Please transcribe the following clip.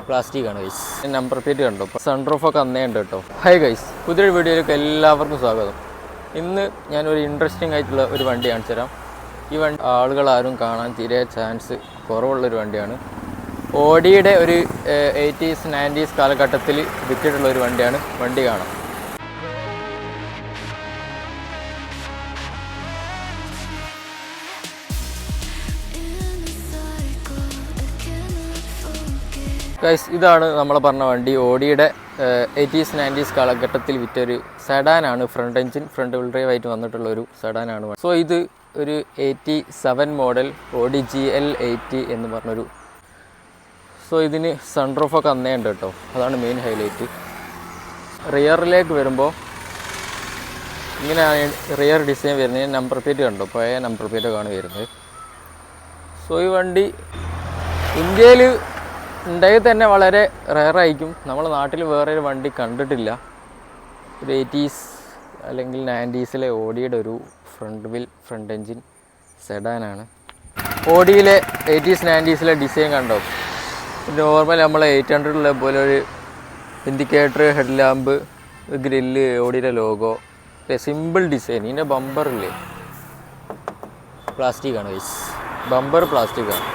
Plastic ആണ് guys. Number plate കണ്ടോ, സൺറൂഫൊക്കെ അന്നേ ഉണ്ട് കേട്ടോ. ഹൈ ഗൈസ്, പുതിയൊരു വീഡിയോയിലേക്ക് എല്ലാവർക്കും സ്വാഗതം. ഇന്ന് ഞാനൊരു ഇൻട്രസ്റ്റിംഗ് ആയിട്ടുള്ള ഒരു വണ്ടി കാണിച്ചു തരാം. ഈ വണ്ടി ആളുകളാരും കാണാൻ തീരെ ചാൻസ് കുറവുള്ളൊരു വണ്ടിയാണ്. ഓഡിയുടെ ഒരു 80s 90s കാലഘട്ടത്തിൽ വിറ്റിട്ടുള്ള ഒരു വണ്ടിയാണ്. വണ്ടി കാണാം. ഗൈസ്, ഇതാണ് നമ്മൾ പറഞ്ഞ വണ്ടി. ഓഡിയുടെ 80s 90s കാലഘട്ടത്തിൽ വിറ്റൊരു സെഡാനാണ്. Front engine, front wheel drive ആയിട്ട് വന്നിട്ടുള്ള ഒരു സെഡാനാണ്. സോ ഇത് ഒരു 87 മോഡൽ ഓഡി GL80 എന്ന് പറഞ്ഞൊരു. സോ ഇതിന് സൺറൂഫൊക്കെ അന്നേ ഉണ്ട് കേട്ടോ. അതാണ് മെയിൻ ഹൈലൈറ്റ്. റിയറിലേക്ക് വരുമ്പോൾ ഇങ്ങനെയാണ് റിയർ ഡിസൈൻ വരുന്നത്. നമ്പർ പ്ലേറ്റ് കണ്ടോ, പഴയ നമ്പർ പ്ലേറ്റൊക്കെയാണ് വരുന്നത്. സോ ഈ വണ്ടി ഇന്ത്യയിൽ ഉണ്ടായി തന്നെ വളരെ റെയറായിരിക്കും. നമ്മുടെ നാട്ടിൽ വേറെ ഒരു വണ്ടി കണ്ടിട്ടില്ല. ഒരു 80s അല്ലെങ്കിൽ 90s ഓഡിയുടെ ഒരു ഫ്രണ്ട് എഞ്ചിൻ സെഡാനാണ്. ഓഡിയിലെ 80s 90s ഡിസൈൻ കണ്ടോ. നോർമൽ നമ്മളെ 800 പോലെ ഒരു ഇൻഡിക്കേറ്റർ, ഹെഡ് ലാമ്പ്, ഗ്രില്ല്, ഓഡിയുടെ ലോഗോ, സിമ്പിൾ ഡിസൈൻ. ഇതിൻ്റെ ബമ്പറില്ലേ പ്ലാസ്റ്റിക്കാണ് ഗൈസ്. ബമ്പർ പ്ലാസ്റ്റിക്കാണ്.